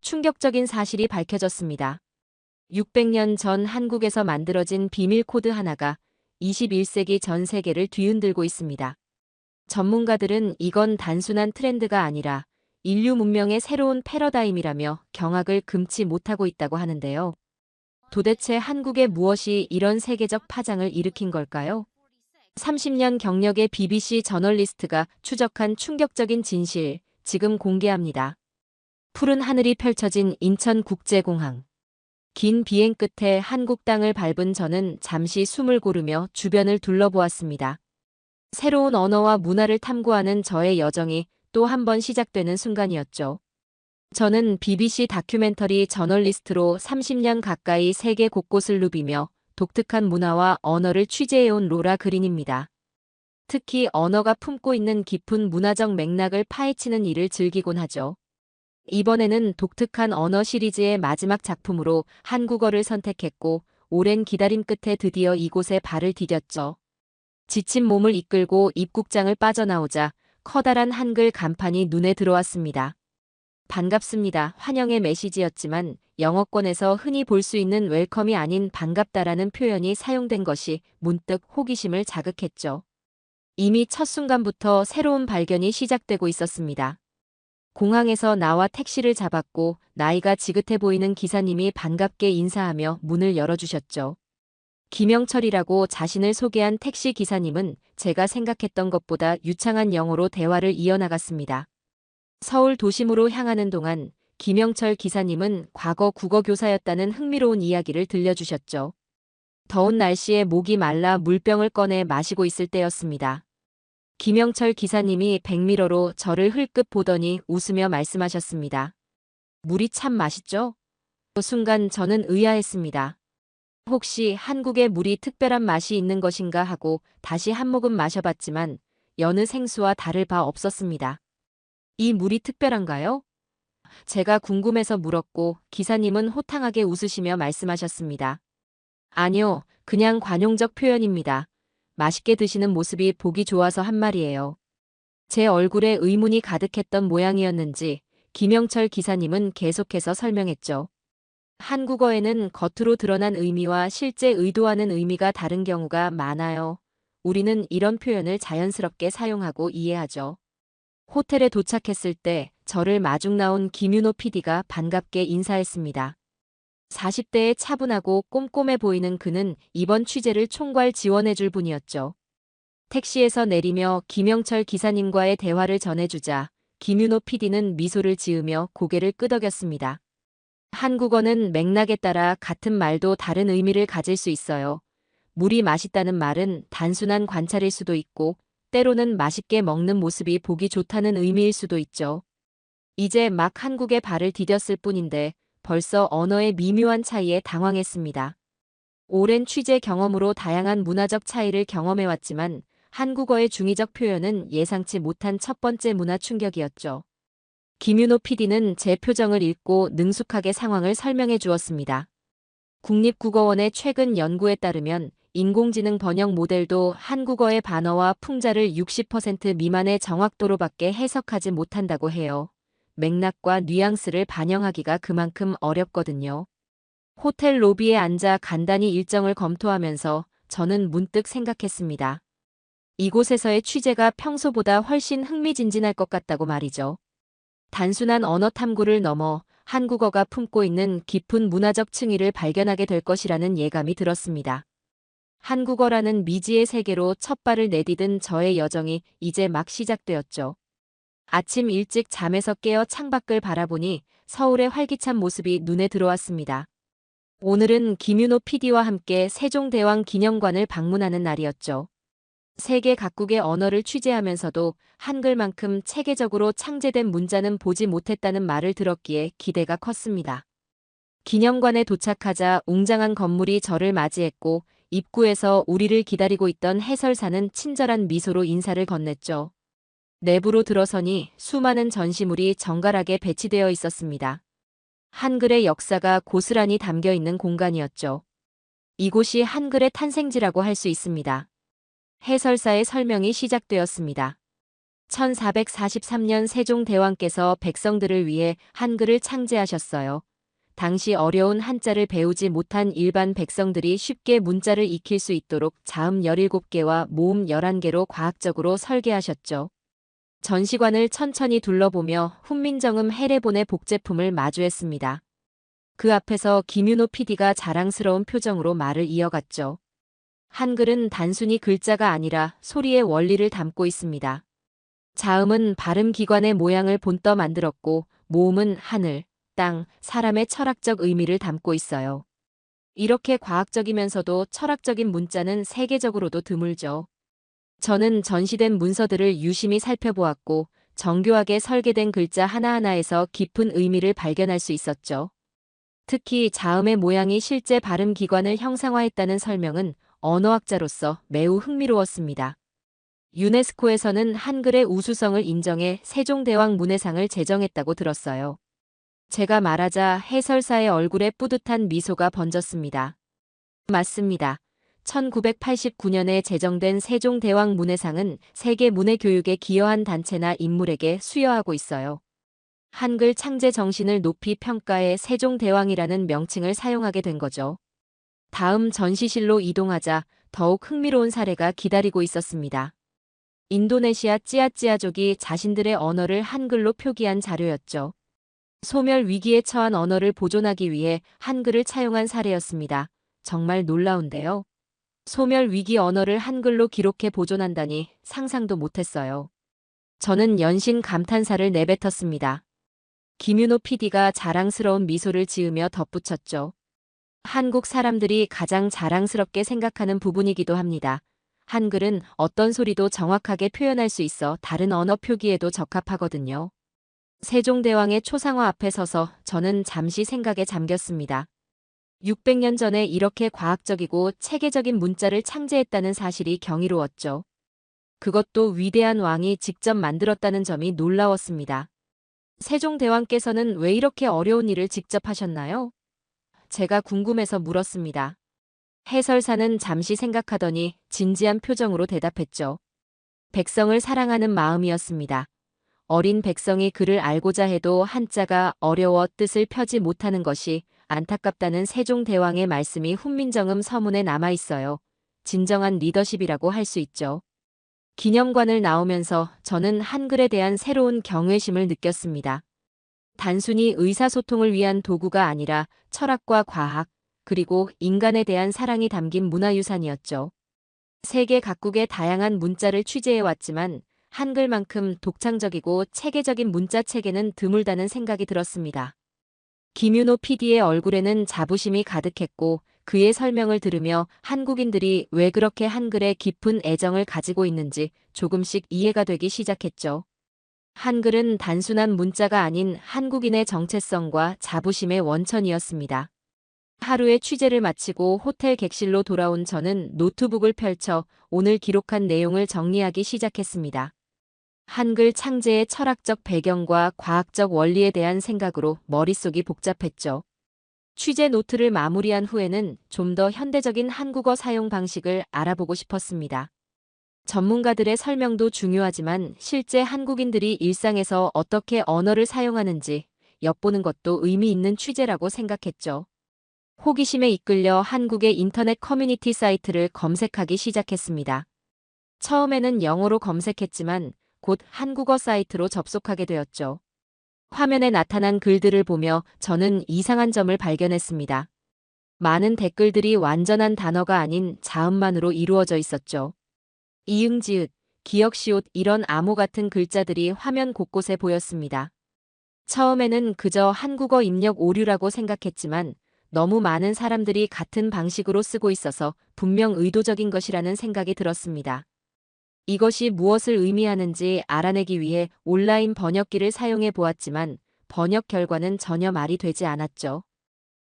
충격적인 사실이 밝혀졌습니다. 600년 전 한국에서 만들어진 비밀 코드 하나가 21세기 전 세계를 뒤흔들고 있습니다. 전문가들은 이건 단순한 트렌드가 아니라 인류 문명의 새로운 패러다임이라며 경악을 금치 못하고 있다고 하는데요. 도대체 한국에 무엇이 이런 세계적 파장을 일으킨 걸까요? 30년 경력의 BBC 저널리스트가 추적한 충격적인 진실, 지금 공개합니다. 푸른 하늘이 펼쳐진 인천국제공항. 긴 비행 끝에 한국 땅을 밟은 저는 잠시 숨을 고르며 주변을 둘러보았습니다. 새로운 언어와 문화를 탐구하는 저의 여정이 또 한 번 시작되는 순간이었죠. 저는 BBC 다큐멘터리 저널리스트로 30년 가까이 세계 곳곳을 누비며 독특한 문화와 언어를 취재해온 로라 그린입니다. 특히 언어가 품고 있는 깊은 문화적 맥락을 파헤치는 일을 즐기곤 하죠. 이번에는 독특한 언어 시리즈의 마지막 작품으로 한국어를 선택했고 오랜 기다림 끝에 드디어 이곳에 발을 디뎠죠. 지친 몸을 이끌고 입국장을 빠져나오자 커다란 한글 간판이 눈에 들어왔습니다. 반갑습니다. 환영의 메시지였지만 영어권에서 흔히 볼 수 있는 웰컴이 아닌 반갑다라는 표현이 사용된 것이 문득 호기심을 자극했죠. 이미 첫 순간부터 새로운 발견이 시작되고 있었습니다. 공항에서 나와 택시를 잡았고 나이가 지긋해 보이는 기사님이 반갑게 인사하며 문을 열어주셨죠. 김영철이라고 자신을 소개한 택시 기사님은 제가 생각했던 것보다 유창한 영어로 대화를 이어나갔습니다. 서울 도심으로 향하는 동안 김영철 기사님은 과거 국어 교사였다는 흥미로운 이야기를 들려주셨죠. 더운 날씨에 목이 말라 물병을 꺼내 마시고 있을 때였습니다. 김영철 기사님이 백미러로 저를 흘끗 보더니 웃으며 말씀하셨습니다. 물이 참 맛있죠? 그 순간 저는 의아했습니다. 혹시 한국의 물이 특별한 맛이 있는 것인가 하고 다시 한 모금 마셔봤지만 여느 생수와 다를 바 없었습니다. 이 물이 특별한가요? 제가 궁금해서 물었고 기사님은 호탕하게 웃으시며 말씀하셨습니다. 아니요, 그냥 관용적 표현입니다. 맛있게 드시는 모습이 보기 좋아서 한 말이에요. 제 얼굴에 의문이 가득했던 모양이었는지 김영철 기사님은 계속해서 설명했죠. 한국어에는 겉으로 드러난 의미와 실제 의도하는 의미가 다른 경우가 많아요. 우리는 이런 표현을 자연스럽게 사용하고 이해하죠. 호텔에 도착했을 때 저를 마중 나온 김윤호 PD가 반갑게 인사했습니다. 40대에 차분하고 꼼꼼해 보이는 그는 이번 취재를 총괄 지원해줄 분이었죠. 택시에서 내리며 김영철 기사님과의 대화를 전해주자 김윤호 PD는 미소를 지으며 고개를 끄덕였습니다. 한국어는 맥락에 따라 같은 말도 다른 의미를 가질 수 있어요. 물이 맛있다는 말은 단순한 관찰일 수도 있고 때로는 맛있게 먹는 모습이 보기 좋다는 의미일 수도 있죠. 이제 막 한국에 발을 디뎠을 뿐인데 벌써 언어의 미묘한 차이에 당황했습니다. 오랜 취재 경험으로 다양한 문화적 차이를 경험해왔지만 한국어의 중의적 표현은 예상치 못한 첫 번째 문화 충격이었죠. 김윤호 PD는 제 표정을 읽고 능숙하게 상황을 설명해 주었습니다. 국립국어원의 최근 연구에 따르면 인공지능 번역 모델도 한국어의 반어와 풍자를 60% 미만의 정확도로밖에 해석하지 못한다고 해요. 맥락과 뉘앙스를 반영하기가 그만큼 어렵거든요. 호텔 로비에 앉아 간단히 일정을 검토하면서 저는 문득 생각했습니다. 이곳에서의 취재가 평소보다 훨씬 흥미진진할 것 같다고 말이죠. 단순한 언어 탐구를 넘어 한국어가 품고 있는 깊은 문화적 층위를 발견하게 될 것이라는 예감이 들었습니다. 한국어라는 미지의 세계로 첫 발을 내디딘 저의 여정이 이제 막 시작되었죠. 아침 일찍 잠에서 깨어 창밖을 바라보니 서울의 활기찬 모습이 눈에 들어왔습니다. 오늘은 김윤호 PD와 함께 세종대왕 기념관을 방문하는 날이었죠. 세계 각국의 언어를 취재하면서도 한글만큼 체계적으로 창제된 문자는 보지 못했다는 말을 들었기에 기대가 컸습니다. 기념관에 도착하자 웅장한 건물이 저를 맞이했고 입구에서 우리를 기다리고 있던 해설사는 친절한 미소로 인사를 건넸죠. 내부로 들어서니 수많은 전시물이 정갈하게 배치되어 있었습니다. 한글의 역사가 고스란히 담겨 있는 공간이었죠. 이곳이 한글의 탄생지라고 할 수 있습니다. 해설사의 설명이 시작되었습니다. 1443년 세종대왕께서 백성들을 위해 한글을 창제하셨어요. 당시 어려운 한자를 배우지 못한 일반 백성들이 쉽게 문자를 익힐 수 있도록 자음 17개와 모음 11개로 과학적으로 설계하셨죠. 전시관을 천천히 둘러보며 훈민정음 해례본의 복제품을 마주했습니다. 그 앞에서 김윤호 PD가 자랑스러운 표정으로 말을 이어갔죠. 한글은 단순히 글자가 아니라 소리의 원리를 담고 있습니다. 자음은 발음기관의 모양을 본떠 만들었고, 모음은 하늘, 땅, 사람의 철학적 의미를 담고 있어요. 이렇게 과학적이면서도 철학적인 문자는 세계적으로도 드물죠. 저는 전시된 문서들을 유심히 살펴보았고, 정교하게 설계된 글자 하나하나에서 깊은 의미를 발견할 수 있었죠. 특히 자음의 모양이 실제 발음 기관을 형상화했다는 설명은 언어학자로서 매우 흥미로웠습니다. 유네스코에서는 한글의 우수성을 인정해 세종대왕 문해상을 제정했다고 들었어요. 제가 말하자 해설사의 얼굴에 뿌듯한 미소가 번졌습니다. 맞습니다. 1989년에 제정된 세종대왕 문해상은 세계 문해교육에 기여한 단체나 인물에게 수여하고 있어요. 한글 창제 정신을 높이 평가해 세종대왕이라는 명칭을 사용하게 된 거죠. 다음 전시실로 이동하자 더욱 흥미로운 사례가 기다리고 있었습니다. 인도네시아 찌아찌아족이 자신들의 언어를 한글로 표기한 자료였죠. 소멸 위기에 처한 언어를 보존하기 위해 한글을 차용한 사례였습니다. 정말 놀라운데요. 소멸 위기 언어를 한글로 기록해 보존한다니 상상도 못했어요. 저는 연신 감탄사를 내뱉었습니다. 김윤호 PD가 자랑스러운 미소를 지으며 덧붙였죠. 한국 사람들이 가장 자랑스럽게 생각하는 부분이기도 합니다. 한글은 어떤 소리도 정확하게 표현할 수 있어 다른 언어 표기에도 적합하거든요. 세종대왕의 초상화 앞에 서서 저는 잠시 생각에 잠겼습니다. 600년 전에 이렇게 과학적이고 체계적인 문자를 창제했다는 사실이 경이로웠죠. 그것도 위대한 왕이 직접 만들었다는 점이 놀라웠습니다. 세종대왕께서는 왜 이렇게 어려운 일을 직접 하셨나요? 제가 궁금해서 물었습니다. 해설사는 잠시 생각하더니 진지한 표정으로 대답했죠. 백성을 사랑하는 마음이었습니다. 어린 백성이 글을 알고자 해도 한자가 어려워 뜻을 펴지 못하는 것이 안타깝다는 세종대왕의 말씀이 훈민정음 서문에 남아있어요. 진정한 리더십이라고 할 수 있죠. 기념관을 나오면서 저는 한글에 대한 새로운 경외심을 느꼈습니다. 단순히 의사소통을 위한 도구가 아니라 철학과 과학, 그리고 인간에 대한 사랑이 담긴 문화유산이었죠. 세계 각국의 다양한 문자를 취재해왔지만 한글만큼 독창적이고 체계적인 문자 체계는 드물다는 생각이 들었습니다. 김윤호 PD의 얼굴에는 자부심이 가득했고 그의 설명을 들으며 한국인들이 왜 그렇게 한글에 깊은 애정을 가지고 있는지 조금씩 이해가 되기 시작했죠. 한글은 단순한 문자가 아닌 한국인의 정체성과 자부심의 원천이었습니다. 하루의 취재를 마치고 호텔 객실로 돌아온 저는 노트북을 펼쳐 오늘 기록한 내용을 정리하기 시작했습니다. 한글 창제의 철학적 배경과 과학적 원리에 대한 생각으로 머릿속이 복잡했죠. 취재 노트를 마무리한 후에는 좀 더 현대적인 한국어 사용 방식을 알아보고 싶었습니다. 전문가들의 설명도 중요하지만 실제 한국인들이 일상에서 어떻게 언어를 사용하는지 엿보는 것도 의미 있는 취재라고 생각했죠. 호기심에 이끌려 한국의 인터넷 커뮤니티 사이트를 검색하기 시작했습니다. 처음에는 영어로 검색했지만 곧 한국어 사이트로 접속하게 되었죠. 화면에 나타난 글들을 보며 저는 이상한 점을 발견했습니다. 많은 댓글들이 완전한 단어가 아닌 자음만으로 이루어져 있었죠. 이응지읒, 기역시옷 이런 암호 같은 글자들이 화면 곳곳에 보였습니다. 처음에는 그저 한국어 입력 오류라고 생각했지만 너무 많은 사람들이 같은 방식으로 쓰고 있어서 분명 의도적인 것이라는 생각이 들었습니다. 이것이 무엇을 의미하는지 알아내기 위해 온라인 번역기를 사용해 보았지만 번역 결과는 전혀 말이 되지 않았죠.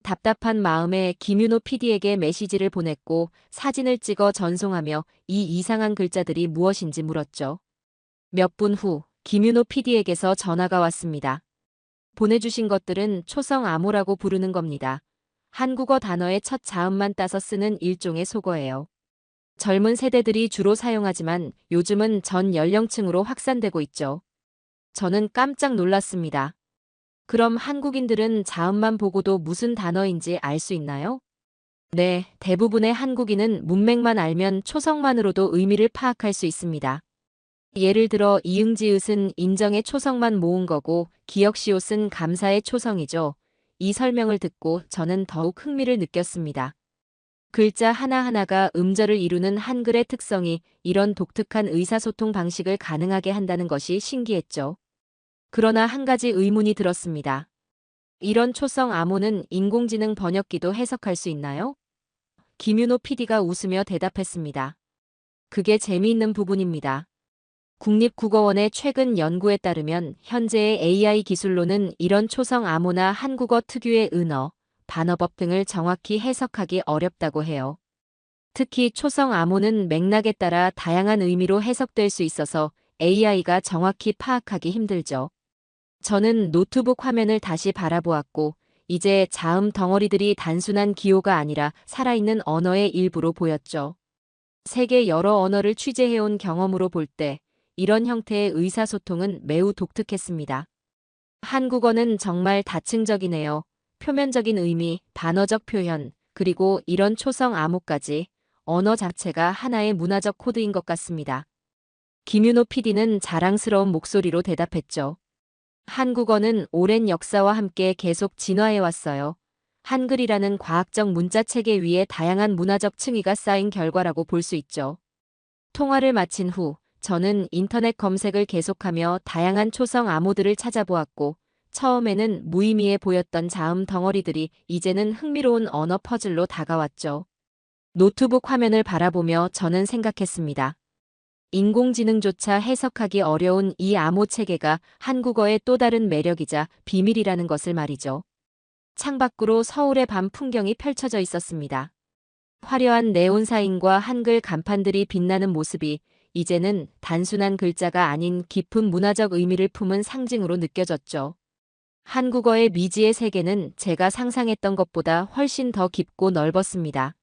답답한 마음에 김윤호 PD에게 메시지를 보냈고 사진을 찍어 전송하며 이 이상한 글자들이 무엇인지 물었죠. 몇 분 후 김윤호 PD에게서 전화가 왔습니다. 보내주신 것들은 초성 암호라고 부르는 겁니다. 한국어 단어의 첫 자음만 따서 쓰는 일종의 속어예요. 젊은 세대들이 주로 사용하지만 요즘은 전 연령층으로 확산되고 있죠. 저는 깜짝 놀랐습니다. 그럼 한국인들은 자음만 보고도 무슨 단어인지 알 수 있나요? 네, 대부분의 한국인은 문맥만 알면 초성만으로도 의미를 파악할 수 있습니다. 예를 들어 이응지읒은 인정의 초성만 모은 거고 기역시옷은 감사의 초성이죠. 이 설명을 듣고 저는 더욱 흥미를 느꼈습니다. 글자 하나하나가 음절을 이루는 한글의 특성이 이런 독특한 의사소통 방식을 가능하게 한다는 것이 신기했죠. 그러나 한 가지 의문이 들었습니다. 이런 초성 암호는 인공지능 번역기도 해석할 수 있나요? 김윤호 PD가 웃으며 대답했습니다. 그게 재미있는 부분입니다. 국립국어원의 최근 연구에 따르면 현재의 AI 기술로는 이런 초성 암호나 한국어 특유의 은어, 반어법 등을 정확히 해석하기 어렵다고 해요. 특히 초성 암호는 맥락에 따라 다양한 의미로 해석될 수 있어서 AI가 정확히 파악하기 힘들죠. 저는 노트북 화면을 다시 바라보았고, 이제 자음 덩어리들이 단순한 기호가 아니라 살아있는 언어의 일부로 보였죠. 세계 여러 언어를 취재해온 경험으로 볼 때, 이런 형태의 의사소통은 매우 독특했습니다. 한국어는 정말 다층적이네요. 표면적인 의미, 반어적 표현, 그리고 이런 초성 암호까지 언어 자체가 하나의 문화적 코드인 것 같습니다. 김윤호 PD는 자랑스러운 목소리로 대답했죠. 한국어는 오랜 역사와 함께 계속 진화해왔어요. 한글이라는 과학적 문자 체계 위에 다양한 문화적 층위가 쌓인 결과라고 볼 수 있죠. 통화를 마친 후 저는 인터넷 검색을 계속하며 다양한 초성 암호들을 찾아보았고, 처음에는 무의미해 보였던 자음 덩어리들이 이제는 흥미로운 언어 퍼즐로 다가왔죠. 노트북 화면을 바라보며 저는 생각했습니다. 인공지능조차 해석하기 어려운 이 암호 체계가 한국어의 또 다른 매력이자 비밀이라는 것을 말이죠. 창밖으로 서울의 밤 풍경이 펼쳐져 있었습니다. 화려한 네온 사인과 한글 간판들이 빛나는 모습이 이제는 단순한 글자가 아닌 깊은 문화적 의미를 품은 상징으로 느껴졌죠. 한국어의 미지의 세계는 제가 상상했던 것보다 훨씬 더 깊고 넓었습니다.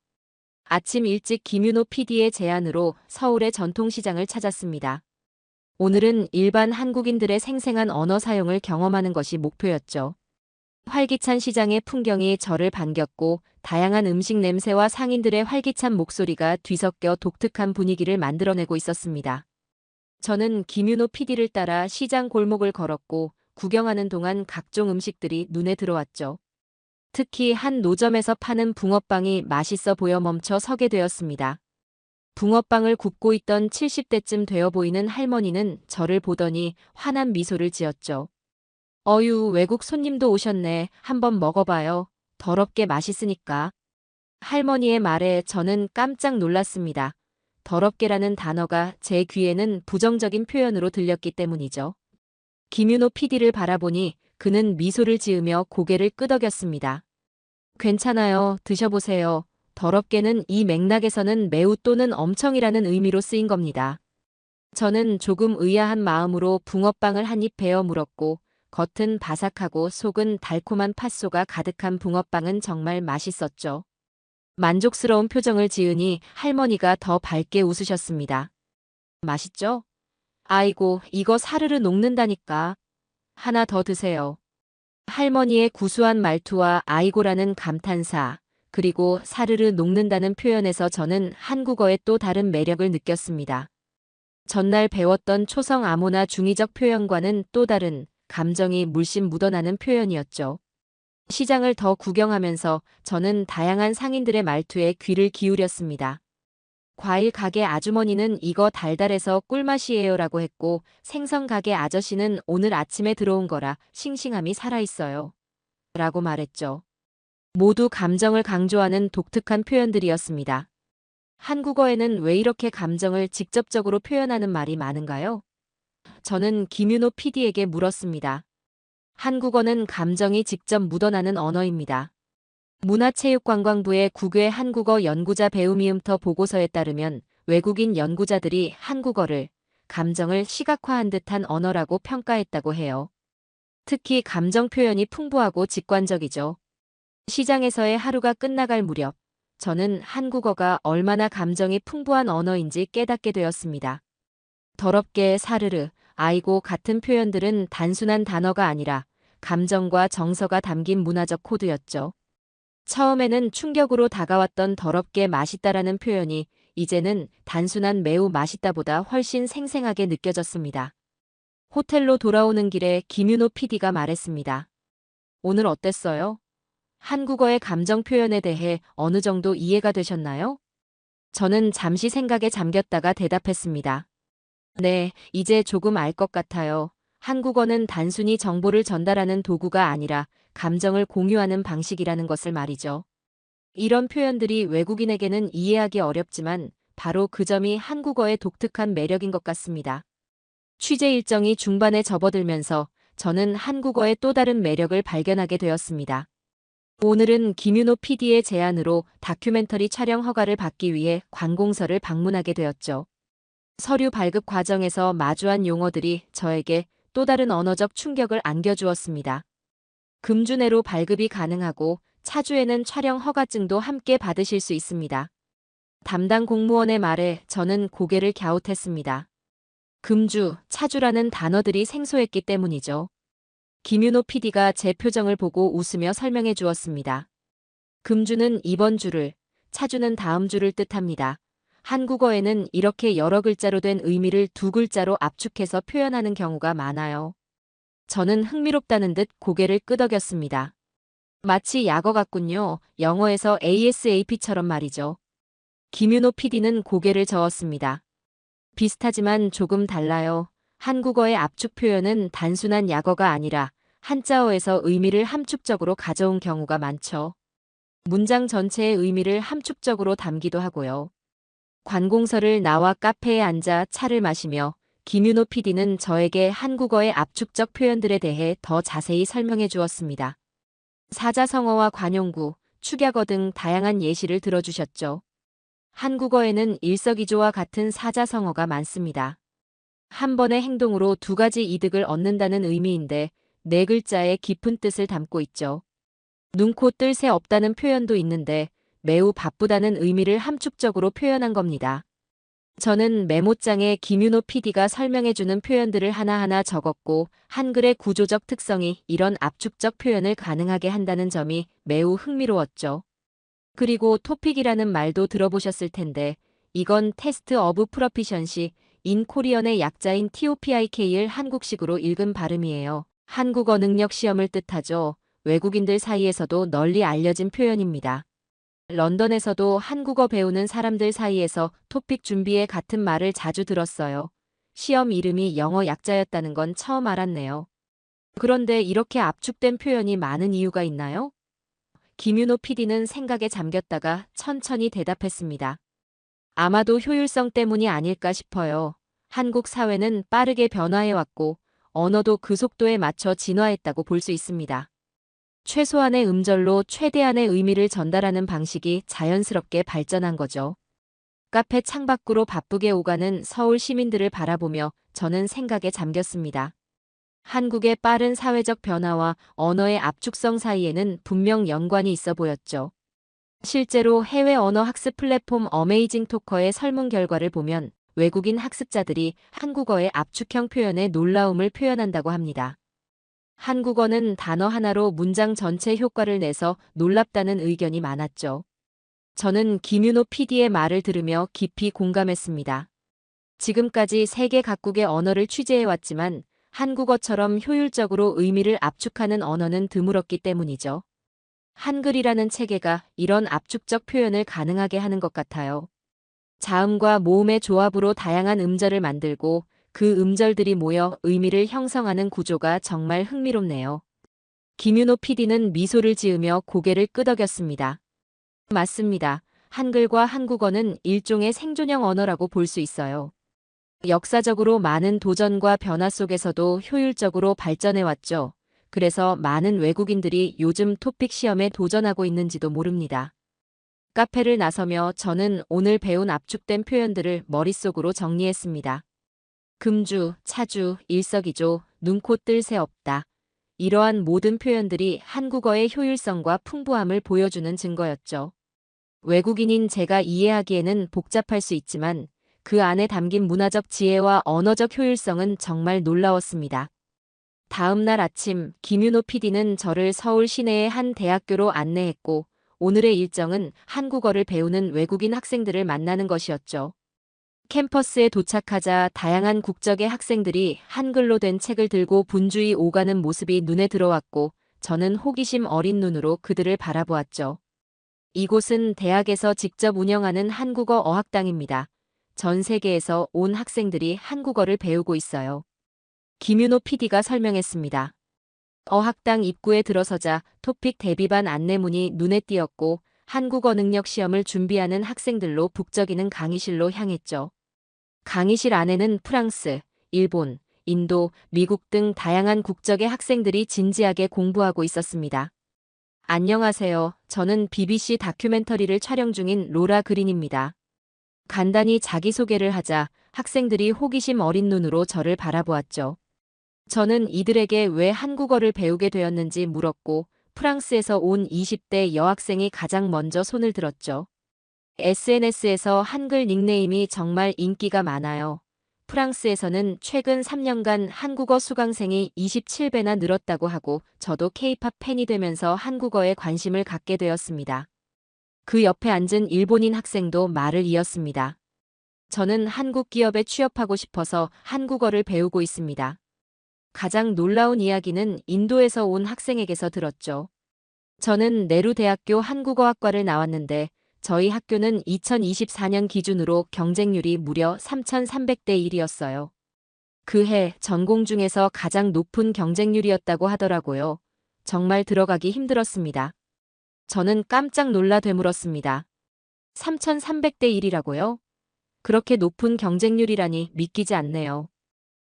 아침 일찍 김윤호 PD의 제안으로 서울의 전통시장을 찾았습니다. 오늘은 일반 한국인들의 생생한 언어 사용을 경험하는 것이 목표였죠. 활기찬 시장의 풍경이 저를 반겼고, 다양한 음식 냄새와 상인들의 활기찬 목소리가 뒤섞여 독특한 분위기를 만들어내고 있었습니다. 저는 김윤호 PD를 따라 시장 골목을 걸었고, 구경하는 동안 각종 음식들이 눈에 들어왔죠. 특히 한 노점에서 파는 붕어빵이 맛있어 보여 멈춰 서게 되었습니다. 붕어빵을 굽고 있던 70대쯤 되어 보이는 할머니는 저를 보더니 환한 미소를 지었죠. 어유, 외국 손님도 오셨네. 한번 먹어봐요. 더럽게 맛있으니까. 할머니의 말에 저는 깜짝 놀랐습니다. 더럽게라는 단어가 제 귀에는 부정적인 표현으로 들렸기 때문이죠. 김윤호 PD를 바라보니 그는 미소를 지으며 고개를 끄덕였습니다. 괜찮아요. 드셔보세요. 더럽게는 이 맥락에서는 매우 또는 엄청이라는 의미로 쓰인 겁니다. 저는 조금 의아한 마음으로 붕어빵을 한 입 베어 물었고, 겉은 바삭하고 속은 달콤한 팥소가 가득한 붕어빵은 정말 맛있었죠. 만족스러운 표정을 지으니 할머니가 더 밝게 웃으셨습니다. 맛있죠? 아이고, 이거 사르르 녹는다니까. 하나 더 드세요. 할머니의 구수한 말투와 아이고라는 감탄사, 그리고 사르르 녹는다는 표현에서 저는 한국어의 또 다른 매력을 느꼈습니다. 전날 배웠던 초성 암호나 중의적 표현과는 또 다른 감정이 물씬 묻어나는 표현이었죠. 시장을 더 구경하면서 저는 다양한 상인들의 말투에 귀를 기울였습니다. 과일 가게 아주머니는 이거 달달해서 꿀맛이에요라고 했고, 생선 가게 아저씨는 오늘 아침에 들어온 거라 싱싱함이 살아있어요. 라고 말했죠. 모두 감정을 강조하는 독특한 표현들이었습니다. 한국어에는 왜 이렇게 감정을 직접적으로 표현하는 말이 많은가요? 저는 김윤호 PD에게 물었습니다. 한국어는 감정이 직접 묻어나는 언어입니다. 문화체육관광부의 국외 한국어 연구자 배우미음터 보고서에 따르면 외국인 연구자들이 한국어를 감정을 시각화한 듯한 언어라고 평가했다고 해요. 특히 감정 표현이 풍부하고 직관적이죠. 시장에서의 하루가 끝나갈 무렵 저는 한국어가 얼마나 감정이 풍부한 언어인지 깨닫게 되었습니다. 더럽게, 사르르, 아이고 같은 표현들은 단순한 단어가 아니라 감정과 정서가 담긴 문화적 코드였죠. 처음에는 충격으로 다가왔던 더럽게 맛있다라는 표현이 이제는 단순한 매우 맛있다보다 훨씬 생생하게 느껴졌습니다. 호텔로 돌아오는 길에 김윤호 PD가 말했습니다. 오늘 어땠어요? 한국어의 감정 표현에 대해 어느 정도 이해가 되셨나요? 저는 잠시 생각에 잠겼다가 대답했습니다. 네, 이제 조금 알 것 같아요. 한국어는 단순히 정보를 전달하는 도구가 아니라 감정을 공유하는 방식이라는 것을 말이죠. 이런 표현들이 외국인에게는 이해하기 어렵지만 바로 그 점이 한국어의 독특한 매력인 것 같습니다. 취재 일정이 중반에 접어들면서 저는 한국어의 또 다른 매력을 발견하게 되었습니다. 오늘은 김윤호 PD의 제안으로 다큐멘터리 촬영 허가를 받기 위해 관공서를 방문하게 되었죠. 서류 발급 과정에서 마주한 용어들이 저에게 또 다른 언어적 충격을 안겨주었습니다. 금주 내로 발급이 가능하고 차주에는 촬영 허가증도 함께 받으실 수 있습니다. 담당 공무원의 말에 저는 고개를 갸웃했습니다. 금주, 차주라는 단어들이 생소했기 때문이죠. 김윤호 PD가 제 표정을 보고 웃으며 설명해 주었습니다. 금주는 이번 주를, 차주는 다음 주를 뜻합니다. 한국어에는 이렇게 여러 글자로 된 의미를 두 글자로 압축해서 표현하는 경우가 많아요. 저는 흥미롭다는 듯 고개를 끄덕였습니다. 마치 약어 같군요. 영어에서 ASAP처럼 말이죠. 김윤호 PD는 고개를 저었습니다. 비슷하지만 조금 달라요. 한국어의 압축 표현은 단순한 약어가 아니라 한자어에서 의미를 함축적으로 가져온 경우가 많죠. 문장 전체의 의미를 함축적으로 담기도 하고요. 관공서를 나와 카페에 앉아 차를 마시며 김윤호 PD는 저에게 한국어의 압축적 표현들에 대해 더 자세히 설명해 주었습니다. 사자성어와 관용구, 축약어 등 다양한 예시를 들어주셨죠. 한국어에는 일석이조와 같은 사자성어가 많습니다. 한 번의 행동으로 두 가지 이득을 얻는다는 의미인데 네 글자의 깊은 뜻을 담고 있죠. 눈코 뜰 새 없다는 표현도 있는데 매우 바쁘다는 의미를 함축적으로 표현한 겁니다. 저는 메모장에 김윤호 PD가 설명해주는 표현들을 하나하나 적었고 한글의 구조적 특성이 이런 압축적 표현을 가능하게 한다는 점이 매우 흥미로웠죠. 그리고 토픽이라는 말도 들어보셨을 텐데 이건 테스트 어브 프로피션시 인 코리언의 약자인 TOPIK를 한국식으로 읽은 발음이에요. 한국어 능력 시험을 뜻하죠. 외국인들 사이에서도 널리 알려진 표현입니다. 런던에서도 한국어 배우는 사람들 사이에서 토픽 준비에 같은 말을 자주 들었어요. 시험 이름이 영어 약자였다는 건 처음 알았네요. 그런데 이렇게 압축된 표현이 많은 이유가 있나요? 김윤호 PD는 생각에 잠겼다가 천천히 대답했습니다. 아마도 효율성 때문이 아닐까 싶어요. 한국 사회는 빠르게 변화해왔고 언어도 그 속도에 맞춰 진화했다고 볼 수 있습니다. 최소한의 음절로 최대한의 의미를 전달하는 방식이 자연스럽게 발전한 거죠. 카페 창밖으로 바쁘게 오가는 서울 시민들을 바라보며 저는 생각에 잠겼습니다. 한국의 빠른 사회적 변화와 언어의 압축성 사이에는 분명 연관이 있어 보였죠. 실제로 해외 언어 학습 플랫폼 어메이징 토커의 설문 결과를 보면 외국인 학습자들이 한국어의 압축형 표현에 놀라움을 표현한다고 합니다. 한국어는 단어 하나로 문장 전체 효과를 내서 놀랍다는 의견이 많았죠. 저는 김윤호 PD의 말을 들으며 깊이 공감했습니다. 지금까지 세계 각국의 언어를 취재해왔지만 한국어처럼 효율적으로 의미를 압축하는 언어는 드물었기 때문이죠. 한글이라는 체계가 이런 압축적 표현을 가능하게 하는 것 같아요. 자음과 모음의 조합으로 다양한 음절을 만들고 그 음절들이 모여 의미를 형성하는 구조가 정말 흥미롭네요. 김윤호 PD는 미소를 지으며 고개를 끄덕였습니다. 맞습니다. 한글과 한국어는 일종의 생존형 언어라고 볼 수 있어요. 역사적으로 많은 도전과 변화 속에서도 효율적으로 발전해왔죠. 그래서 많은 외국인들이 요즘 토픽 시험에 도전하고 있는지도 모릅니다. 카페를 나서며 저는 오늘 배운 압축된 표현들을 머릿속으로 정리했습니다. 금주, 차주, 일석이조, 눈코 뜰 새 없다. 이러한 모든 표현들이 한국어의 효율성과 풍부함을 보여주는 증거였죠. 외국인인 제가 이해하기에는 복잡할 수 있지만 그 안에 담긴 문화적 지혜와 언어적 효율성은 정말 놀라웠습니다. 다음 날 아침 김윤호 PD는 저를 서울 시내의 한 대학교로 안내했고 오늘의 일정은 한국어를 배우는 외국인 학생들을 만나는 것이었죠. 캠퍼스에 도착하자 다양한 국적의 학생들이 한글로 된 책을 들고 분주히 오가는 모습이 눈에 들어왔고 저는 호기심 어린 눈으로 그들을 바라보았죠. 이곳은 대학에서 직접 운영하는 한국어 어학당입니다. 전 세계에서 온 학생들이 한국어를 배우고 있어요. 김윤호 PD가 설명했습니다. 어학당 입구에 들어서자 토픽 대비반 안내문이 눈에 띄었고 한국어 능력 시험을 준비하는 학생들로 북적이는 강의실로 향했죠. 강의실 안에는 프랑스, 일본, 인도, 미국 등 다양한 국적의 학생들이 진지하게 공부하고 있었습니다. 안녕하세요. 저는 BBC 다큐멘터리를 촬영 중인 로라 그린입니다. 간단히 자기소개를 하자 학생들이 호기심 어린 눈으로 저를 바라보았죠. 저는 이들에게 왜 한국어를 배우게 되었는지 물었고 프랑스에서 온 20대 여학생이 가장 먼저 손을 들었죠. SNS에서 한글 닉네임이 정말 인기가 많아요. 프랑스에서는 최근 3년간 한국어 수강생이 27배나 늘었다고 하고 저도 K-팝 팬이 되면서 한국어에 관심을 갖게 되었습니다. 그 옆에 앉은 일본인 학생도 말을 이었습니다. 저는 한국 기업에 취업하고 싶어서 한국어를 배우고 있습니다. 가장 놀라운 이야기는 인도에서 온 학생에게서 들었죠. 저는 네루 대학교 한국어학과를 나왔는데 저희 학교는 2024년 기준으로 경쟁률이 무려 3,300대 1이었어요. 그 해 전공 중에서 가장 높은 경쟁률이었다고 하더라고요. 정말 들어가기 힘들었습니다. 저는 깜짝 놀라 되물었습니다. 3,300대 1이라고요? 그렇게 높은 경쟁률이라니 믿기지 않네요.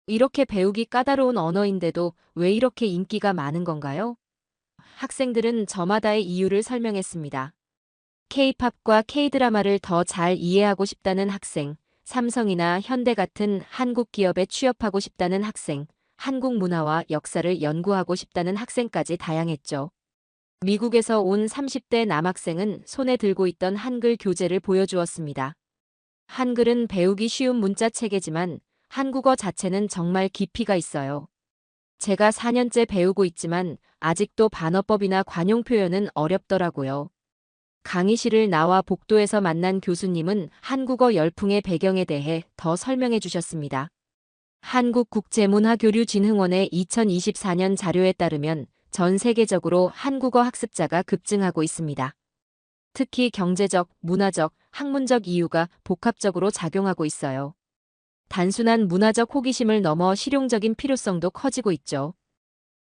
이렇게 배우기 까다로운 언어인데도 왜 이렇게 인기가 많은 건가요? 학생들은 저마다의 이유를 설명했습니다. K-팝과 K-드라마를 더 잘 이해하고 싶다는 학생, 삼성이나 현대 같은 한국 기업에 취업하고 싶다는 학생, 한국 문화와 역사를 연구하고 싶다는 학생까지 다양했죠. 미국에서 온 30대 남학생은 손에 들고 있던 한글 교재를 보여주었습니다. 한글은 배우기 쉬운 문자 체계지만 한국어 자체는 정말 깊이가 있어요. 제가 4년째 배우고 있지만 아직도 반어법이나 관용 표현은 어렵더라고요. 강의실을 나와 복도에서 만난 교수님은 한국어 열풍의 배경에 대해 더 설명해 주셨습니다. 한국국제문화교류진흥원의 2024년 자료에 따르면 전 세계적으로 한국어 학습자가 급증하고 있습니다. 특히 경제적, 문화적, 학문적 이유가 복합적으로 작용하고 있어요. 단순한 문화적 호기심을 넘어 실용적인 필요성도 커지고 있죠.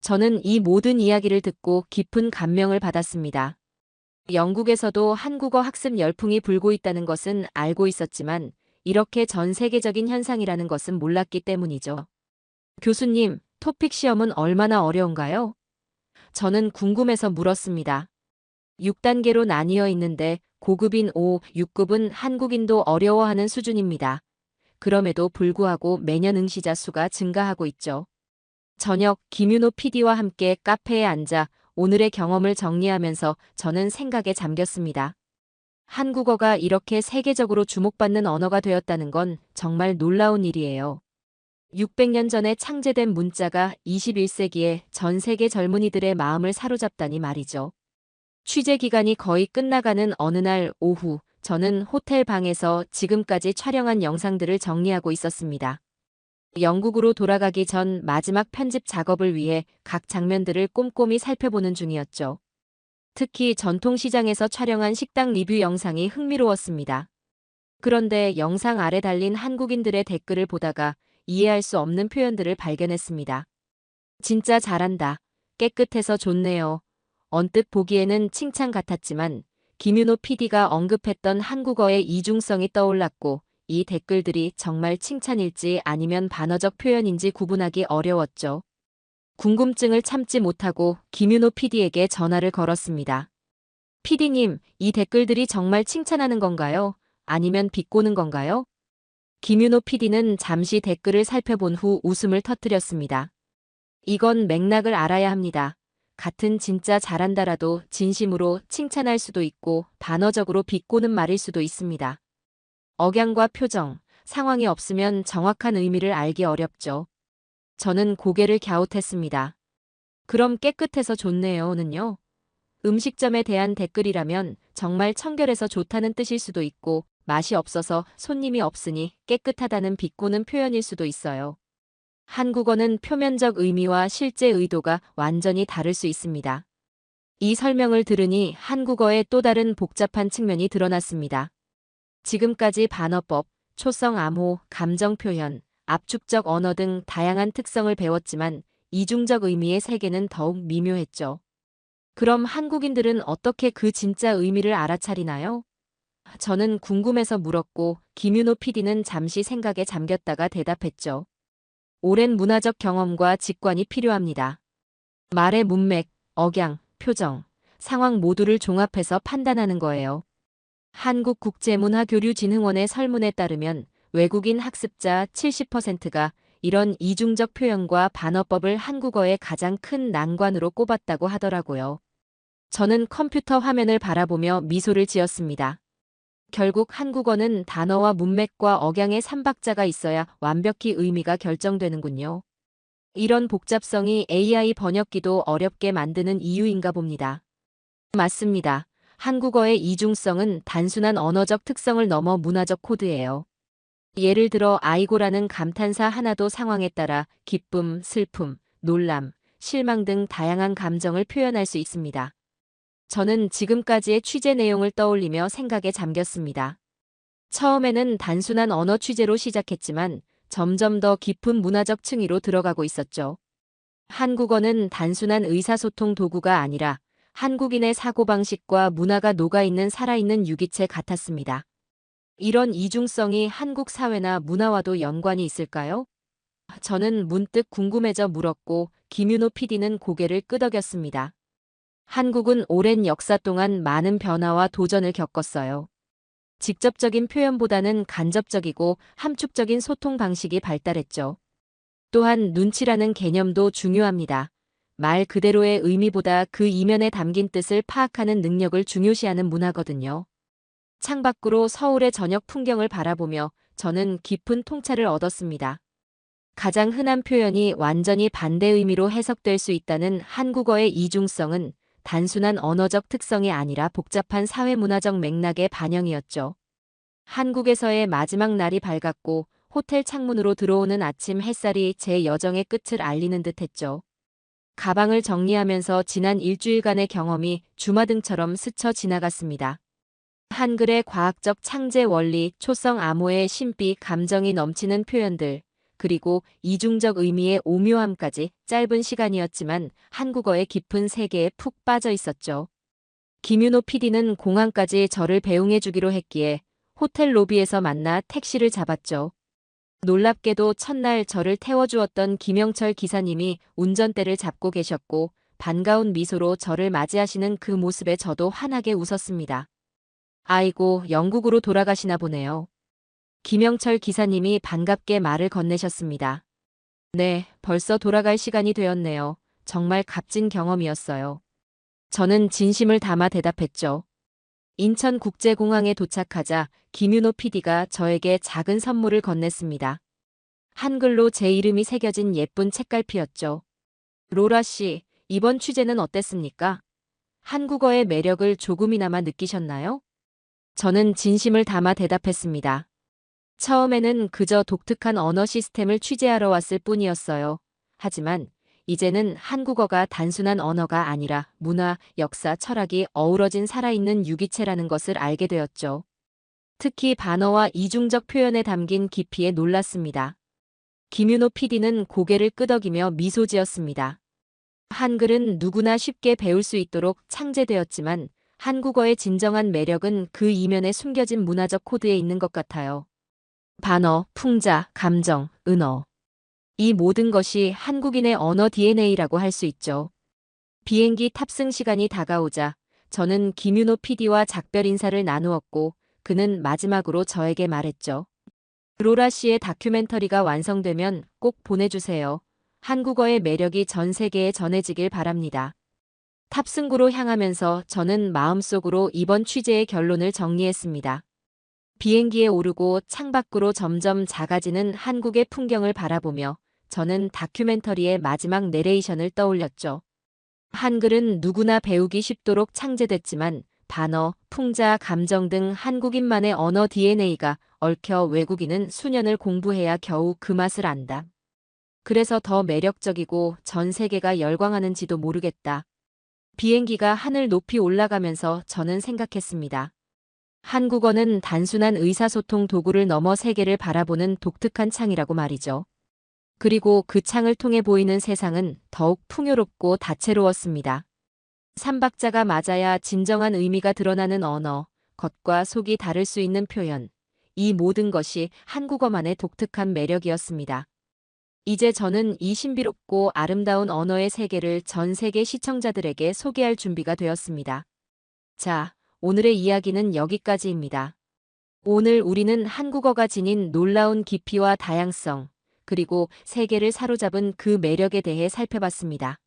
저는 이 모든 이야기를 듣고 깊은 감명을 받았습니다. 영국에서도 한국어 학습 열풍이 불고 있다는 것은 알고 있었지만 이렇게 전 세계적인 현상이라는 것은 몰랐기 때문이죠. 교수님, 토픽 시험은 얼마나 어려운가요? 저는 궁금해서 물었습니다. 6단계로 나뉘어 있는데 고급인 5, 6급은 한국인도 어려워하는 수준입니다. 그럼에도 불구하고 매년 응시자 수가 증가하고 있죠. 저녁 김윤호 PD와 함께 카페에 앉아 오늘의 경험을 정리하면서 저는 생각에 잠겼습니다. 한국어가 이렇게 세계적으로 주목받는 언어가 되었다는 건 정말 놀라운 일이에요. 600년 전에 창제된 문자가 21세기에 전 세계 젊은이들의 마음을 사로잡다니 말이죠. 취재 기간이 거의 끝나가는 어느 날 오후, 저는 호텔 방에서 지금까지 촬영한 영상들을 정리하고 있었습니다. 영국으로 돌아가기 전 마지막 편집 작업을 위해 각 장면들을 꼼꼼히 살펴보는 중이었죠. 특히 전통시장에서 촬영한 식당 리뷰 영상이 흥미로웠습니다. 그런데 영상 아래 달린 한국인들의 댓글을 보다가 이해할 수 없는 표현들을 발견했습니다. 진짜 잘한다. 깨끗해서 좋네요. 언뜻 보기에는 칭찬 같았지만 김윤호 PD가 언급했던 한국어의 이중성이 떠올랐고 이 댓글들이 정말 칭찬일지 아니면 반어적 표현인지 구분하기 어려웠죠. 궁금증을 참지 못하고 김윤호 PD에게 전화를 걸었습니다. PD님, 이 댓글들이 정말 칭찬하는 건가요? 아니면 비꼬는 건가요? 김윤호 PD는 잠시 댓글을 살펴본 후 웃음을 터뜨렸습니다. 이건 맥락을 알아야 합니다. 같은 진짜 잘한다라도 진심으로 칭찬할 수도 있고 반어적으로 비꼬는 말일 수도 있습니다. 억양과 표정, 상황이 없으면 정확한 의미를 알기 어렵죠. 저는 고개를 갸웃했습니다. 그럼 깨끗해서 좋네요는요? 음식점에 대한 댓글이라면 정말 청결해서 좋다는 뜻일 수도 있고 맛이 없어서 손님이 없으니 깨끗하다는 비꼬는 표현일 수도 있어요. 한국어는 표면적 의미와 실제 의도가 완전히 다를 수 있습니다. 이 설명을 들으니 한국어의 또 다른 복잡한 측면이 드러났습니다. 지금까지 반어법, 초성 암호, 감정 표현, 압축적 언어 등 다양한 특성을 배웠지만 이중적 의미의 세계는 더욱 미묘했죠. 그럼 한국인들은 어떻게 그 진짜 의미를 알아차리나요? 저는 궁금해서 물었고 김윤호 PD는 잠시 생각에 잠겼다가 대답했죠. 오랜 문화적 경험과 직관이 필요합니다. 말의 문맥, 억양, 표정, 상황 모두를 종합해서 판단하는 거예요. 한국국제문화교류진흥원의 설문에 따르면 외국인 학습자 70%가 이런 이중적 표현과 반어법을 한국어의 가장 큰 난관으로 꼽았다고 하더라고요. 저는 컴퓨터 화면을 바라보며 미소를 지었습니다. 결국 한국어는 단어와 문맥과 억양의 삼박자가 있어야 완벽히 의미가 결정되는군요. 이런 복잡성이 AI 번역기도 어렵게 만드는 이유인가 봅니다. 맞습니다. 한국어의 이중성은 단순한 언어적 특성을 넘어 문화적 코드예요. 예를 들어 아이고라는 감탄사 하나도 상황에 따라 기쁨, 슬픔, 놀람, 실망 등 다양한 감정을 표현할 수 있습니다. 저는 지금까지의 취재 내용을 떠올리며 생각에 잠겼습니다. 처음에는 단순한 언어 취재로 시작했지만 점점 더 깊은 문화적 층위로 들어가고 있었죠. 한국어는 단순한 의사소통 도구가 아니라 한국인의 사고방식과 문화가 녹아있는 살아있는 유기체 같았습니다. 이런 이중성이 한국 사회나 문화와도 연관이 있을까요? 저는 문득 궁금해져 물었고 김윤호 PD는 고개를 끄덕였습니다. 한국은 오랜 역사 동안 많은 변화와 도전을 겪었어요. 직접적인 표현보다는 간접적이고 함축적인 소통 방식이 발달했죠. 또한 눈치라는 개념도 중요합니다. 말 그대로의 의미보다 그 이면에 담긴 뜻을 파악하는 능력을 중요시하는 문화거든요. 창밖으로 서울의 저녁 풍경을 바라보며 저는 깊은 통찰을 얻었습니다. 가장 흔한 표현이 완전히 반대 의미로 해석될 수 있다는 한국어의 이중성은 단순한 언어적 특성이 아니라 복잡한 사회문화적 맥락의 반영이었죠. 한국에서의 마지막 날이 밝았고 호텔 창문으로 들어오는 아침 햇살이 제 여정의 끝을 알리는 듯했죠. 가방을 정리하면서 지난 일주일간의 경험이 주마등처럼 스쳐 지나갔습니다. 한글의 과학적 창제 원리, 초성 암호의 신비, 감정이 넘치는 표현들, 그리고 이중적 의미의 오묘함까지 짧은 시간이었지만 한국어의 깊은 세계에 푹 빠져 있었죠. 김윤호 PD는 공항까지 저를 배웅해주기로 했기에 호텔 로비에서 만나 택시를 잡았죠. 놀랍게도 첫날 저를 태워주었던 김영철 기사님이 운전대를 잡고 계셨고 반가운 미소로 저를 맞이하시는 그 모습에 저도 환하게 웃었습니다. 아이고, 영국으로 돌아가시나 보네요. 김영철 기사님이 반갑게 말을 건네셨습니다. 네, 벌써 돌아갈 시간이 되었네요. 정말 값진 경험이었어요. 저는 진심을 담아 대답했죠. 인천국제공항에 도착하자 김윤호 PD가 저에게 작은 선물을 건넸습니다. 한글로 제 이름이 새겨진 예쁜 책갈피였죠. 로라 씨, 이번 취재는 어땠습니까? 한국어의 매력을 조금이나마 느끼셨나요? 저는 진심을 담아 대답했습니다. 처음에는 그저 독특한 언어 시스템을 취재하러 왔을 뿐이었어요. 하지만 이제는 한국어가 단순한 언어가 아니라 문화, 역사, 철학이 어우러진 살아있는 유기체라는 것을 알게 되었죠. 특히 반어와 이중적 표현에 담긴 깊이에 놀랐습니다. 김윤호 PD는 고개를 끄덕이며 미소 지었습니다. 한글은 누구나 쉽게 배울 수 있도록 창제되었지만 한국어의 진정한 매력은 그 이면에 숨겨진 문화적 코드에 있는 것 같아요. 반어, 풍자, 감정, 은어. 이 모든 것이 한국인의 언어 DNA라고 할 수 있죠. 비행기 탑승 시간이 다가오자 저는 김윤호 PD와 작별 인사를 나누었고 그는 마지막으로 저에게 말했죠. 로라 씨의 다큐멘터리가 완성되면 꼭 보내주세요. 한국어의 매력이 전 세계에 전해지길 바랍니다. 탑승구로 향하면서 저는 마음속으로 이번 취재의 결론을 정리했습니다. 비행기에 오르고 창밖으로 점점 작아지는 한국의 풍경을 바라보며 저는 다큐멘터리의 마지막 내레이션을 떠올렸죠. 한글은 누구나 배우기 쉽도록 창제됐지만 반어, 풍자, 감정 등 한국인만의 언어 DNA가 얽혀 외국인은 수년을 공부해야 겨우 그 맛을 안다. 그래서 더 매력적이고 전 세계가 열광하는지도 모르겠다. 비행기가 하늘 높이 올라가면서 저는 생각했습니다. 한국어는 단순한 의사소통 도구를 넘어 세계를 바라보는 독특한 창이라고 말이죠. 그리고 그 창을 통해 보이는 세상은 더욱 풍요롭고 다채로웠습니다. 삼박자가 맞아야 진정한 의미가 드러나는 언어, 겉과 속이 다를 수 있는 표현. 이 모든 것이 한국어만의 독특한 매력이었습니다. 이제 저는 이 신비롭고 아름다운 언어의 세계를 전 세계 시청자들에게 소개할 준비가 되었습니다. 자, 오늘의 이야기는 여기까지입니다. 오늘 우리는 한국어가 지닌 놀라운 깊이와 다양성, 그리고 세계를 사로잡은 그 매력에 대해 살펴봤습니다.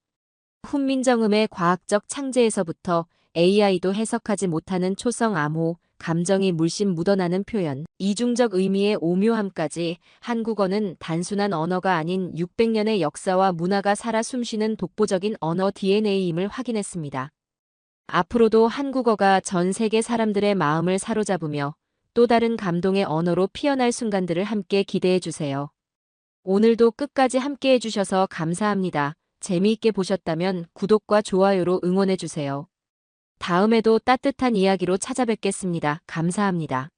훈민정음의 과학적 창제에서부터 AI도 해석하지 못하는 초성 암호, 감정이 물씬 묻어나는 표현, 이중적 의미의 오묘함까지 한국어는 단순한 언어가 아닌 600년의 역사와 문화가 살아 숨쉬는 독보적인 언어 DNA임을 확인했습니다. 앞으로도 한국어가 전 세계 사람들의 마음을 사로잡으며 또 다른 감동의 언어로 피어날 순간들을 함께 기대해 주세요. 오늘도 끝까지 함께 해주셔서 감사합니다. 재미있게 보셨다면 구독과 좋아요로 응원해 주세요. 다음에도 따뜻한 이야기로 찾아뵙겠습니다. 감사합니다.